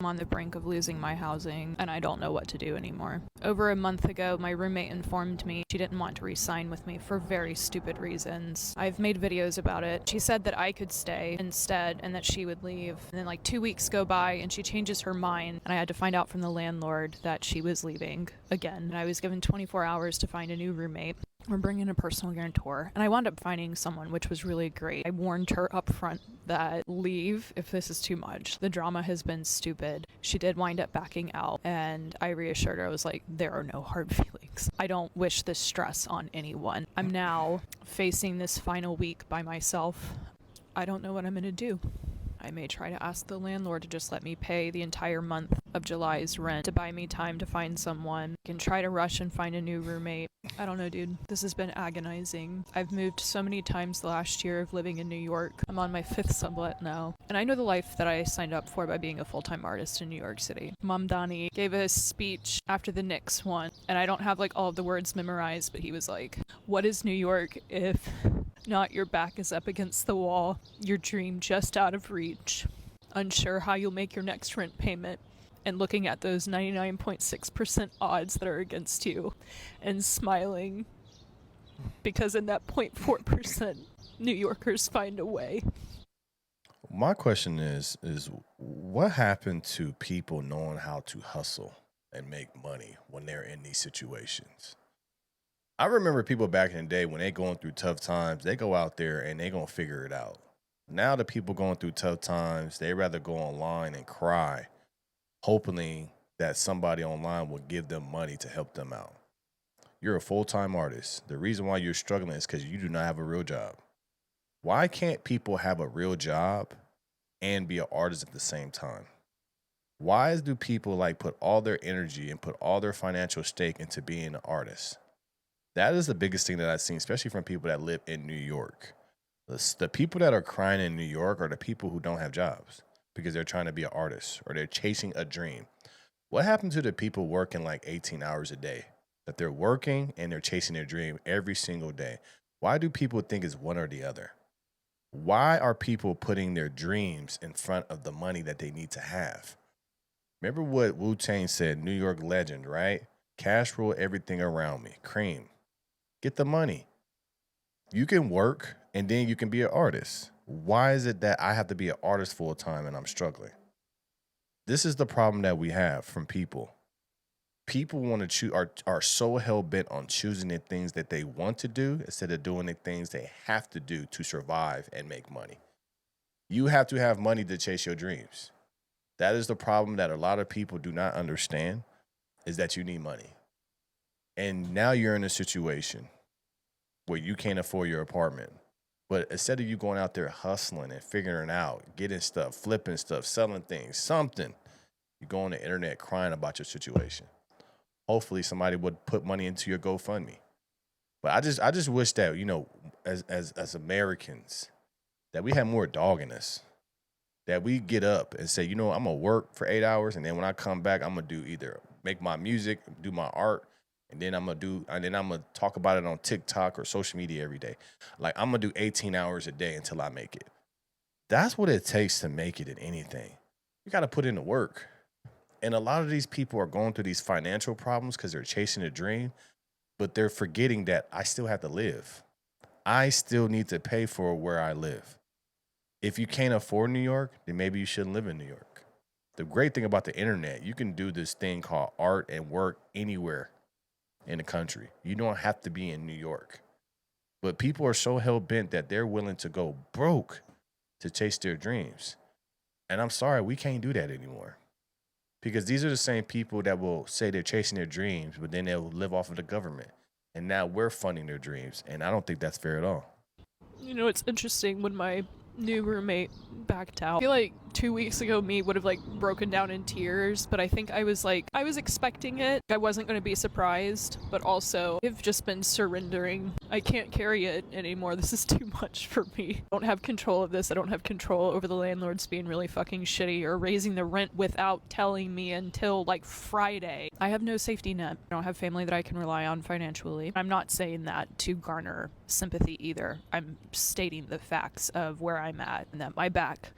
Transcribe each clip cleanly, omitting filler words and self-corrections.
I'm on the brink of losing my housing, and I don't know what to do anymore. Over a month ago, my roommate informed me she didn't want to re-sign with me for very stupid reasons. I've made videos about it. She said that I could stay instead and that she would leave. And then like 2 weeks go by and she changes her mind, and I had to find out from the landlord that she was leaving again. And I was given 24 hours to find a new roommate. We're bringing a personal guarantor, and I wound up finding someone, which was really great. I warned her up front that leave if this is too much. The drama has been stupid. She did wind up backing out, and I reassured her. I was like, there are no hard feelings. I don't wish this stress on anyone. I'm now facing this final week by myself. I don't know what I'm gonna do. I may try to ask the landlord to just let me pay the entire month of July's rent to buy me time to find someone. I can try to rush and find a new roommate. I don't know, dude. This has been agonizing. I've moved so many times the last year of living in New York. I'm on my 5th sublet now. And I know the life that I signed up for by being a full-time artist in New York City. Mamdani gave a speech after the Knicks won, and I don't have like all of the words memorized, but he was like, what is New York if not your back is up against the wall, your dream just out of reach, unsure how you'll make your next rent payment, and looking at those 99.6% odds that are against you and smiling because in that 0.4% New Yorkers find a way. My question is what happened to people knowing how to hustle and make money when they're in these situations? I remember people back in the day when they going through tough times, they go out there and they gonna figure it out. Now the people going through tough times, they rather go online and cry, hoping that somebody online will give them money to help them out. You're a full-time artist. The reason why you're struggling is because you do not have a real job. Why can't people have a real job and be an artist at the same time? Why do people like put all their energy and put all their financial stake into being an artist? That is the biggest thing that I've seen, especially from people that live in New York. The people that are crying in New York are the people who don't have jobs because they're trying to be an artist or they're chasing a dream. What happened to the people working like 18 hours a day? That they're working and they're chasing their dream every single day. Why do people think it's one or the other? Why are people putting their dreams in front of the money that they need to have? Remember what Wu-Tang said, New York legend, right? Cash rule everything around me. Cream. Get the money. You can work and then you can be an artist. Why is it that I have to be an artist full time and I'm struggling? This is the problem that we have from people. People want to choose are so hell bent on choosing the things that they want to do instead of doing the things they have to do to survive and make money. You have to have money to chase your dreams. That is the problem that a lot of people do not understand, is that you need money. And now you're in a situation where you can't afford your apartment. But instead of you going out there hustling and figuring it out, getting stuff, flipping stuff, selling things, something, you go on the internet crying about your situation. Hopefully somebody would put money into your GoFundMe. But I just wish that, you know, as Americans, that we had more dog in us. That we get up and say, you know, I'm gonna work for 8 hours, and then when I come back, I'm gonna do either make my music, do my art, and then I'm gonna talk about it on TikTok or social media every day. Like, I'm gonna do 18 hours a day until I make it. That's what it takes to make it in anything. You gotta put in the work. And a lot of these people are going through these financial problems because they're chasing a dream, but they're forgetting that I still have to live. I still need to pay for where I live. If you can't afford New York, then maybe you shouldn't live in New York. The great thing about the internet, you can do this thing called art and work anywhere in the country. You don't have to be in New York. But people are so hell-bent that they're willing to go broke to chase their dreams. And I'm sorry, we can't do that anymore. Because these are the same people that will say they're chasing their dreams, but then they'll live off of the government. And now we're funding their dreams. And I don't think that's fair at all. You know, it's interesting when my new roommate backed out. I feel like 2 weeks ago me would have like broken down in tears, but I think I was expecting it. I wasn't going to be surprised, but also I've just been surrendering. I can't carry it anymore. This is too much for me. I don't have control of this. I don't have control over the landlords being really fucking shitty or raising the rent without telling me until like Friday. I have no safety net. I don't have family that I can rely on financially. I'm not saying that to garner sympathy either. I'm stating the facts of where I'm at and that my back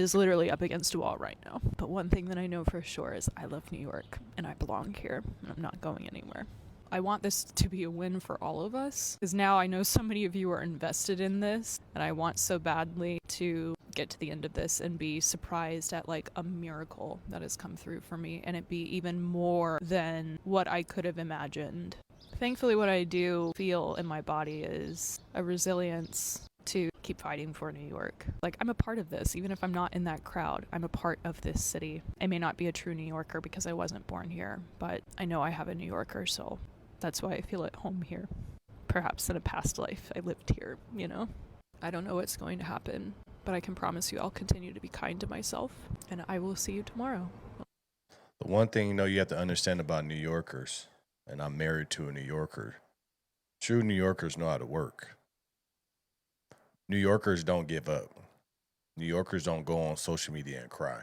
is literally up against a wall right now. But one thing that I know for sure is I love New York and I belong here and I'm not going anywhere. I want this to be a win for all of us, because now I know so many of you are invested in this, and I want so badly to get to the end of this and be surprised at like a miracle that has come through for me, and it be even more than what I could have imagined. Thankfully, what I do feel in my body is a resilience to keep fighting for New York. Like, I'm a part of this, even if I'm not in that crowd. I'm a part of this city. I may not be a true New Yorker because I wasn't born here, but I know I have a New Yorker soul. That's why I feel at home here. Perhaps in a past life I lived here, you know? I don't know what's going to happen, but I can promise you I'll continue to be kind to myself, and I will see you tomorrow. The one thing you have to understand about New Yorkers, and I'm married to a New Yorker, true New Yorkers know how to work. New Yorkers don't give up. New Yorkers don't go on social media and cry.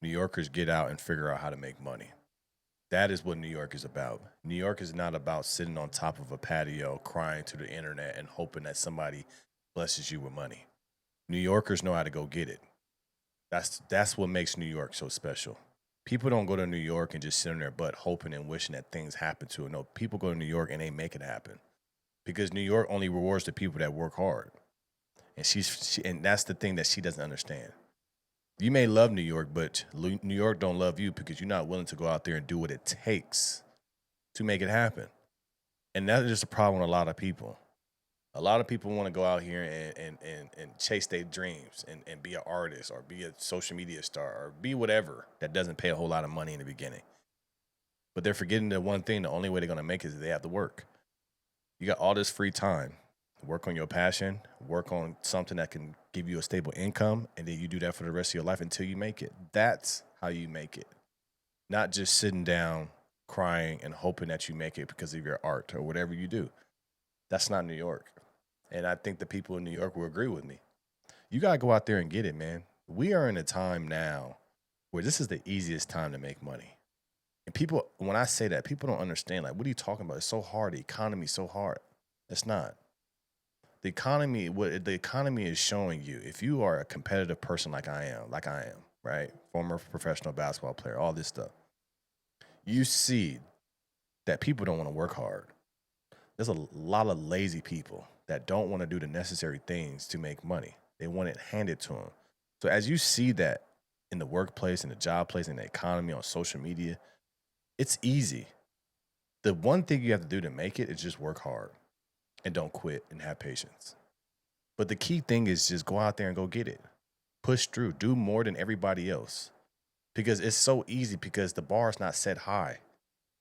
New Yorkers get out and figure out how to make money. That is what New York is about. New York is not about sitting on top of a patio crying to the internet and hoping that somebody blesses you with money. New Yorkers know how to go get it. That's what makes New York so special. People don't go to New York and just sit on their butt hoping and wishing that things happen to them. No, people go to New York and they make it happen. Because New York only rewards the people that work hard. And and that's the thing that she doesn't understand. You may love New York, but New York don't love you because you're not willing to go out there and do what it takes to make it happen. And that is just a problem with a lot of people. A lot of people want to go out here and chase their dreams and be an artist or be a social media star or be whatever that doesn't pay a whole lot of money in the beginning. But they're forgetting the one thing, the only way they're going to make it is they have to work. You got all this free time. Work on your passion, work on something that can give you a stable income, and then you do that for the rest of your life until you make it. That's how you make it. Not just sitting down, crying, and hoping that you make it because of your art or whatever you do. That's not New York. And I think the people in New York will agree with me. You got to go out there and get it, man. We are in a time now where this is the easiest time to make money. And people, when I say that, people don't understand. Like, what are you talking about? It's so hard. The economy's so hard. It's not. The economy, what the economy is showing you, if you are a competitive person like I am, right? Former professional basketball player, all this stuff, you see that people don't want to work hard. There's a lot of lazy people that don't want to do the necessary things to make money. They want it handed to them. So as you see that in the workplace, in the job place, in the economy, on social media, it's easy. The one thing you have to do to make it is just work hard. And don't quit and have patience. But the key thing is just go out there and go get it. Push through. Do more than everybody else. Because it's so easy because the bar is not set high.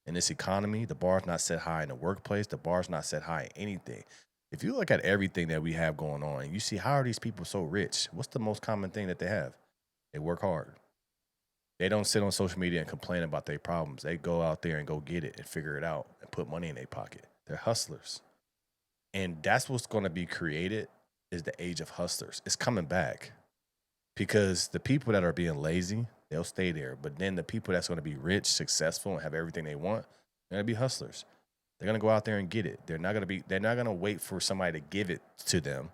In this economy, the bar is not set high in the workplace. The bar is not set high in anything. If you look at everything that we have going on and you see how are these people so rich, what's the most common thing that they have? They work hard. They don't sit on social media and complain about their problems. They go out there and go get it and figure it out and put money in their pocket. They're hustlers. And that's what's going to be created is the age of hustlers. It's coming back because the people that are being lazy, they'll stay there. But then the people that's going to be rich, successful, and have everything they want, they're going to be hustlers. They're going to go out there and get it. They're not going to wait for somebody to give it to them.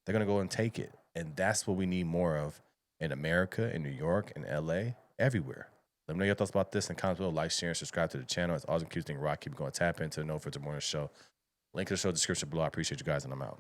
They're going to go and take it. And that's what we need more of in America, in New York, in LA, everywhere. Let me know your thoughts about this and comments below. Like, share, and subscribe to the channel. It's awesome. Keep things rock. Keep going. Tap into the No Filter Morning Show. Link in the show description below. I appreciate you guys, and I'm out.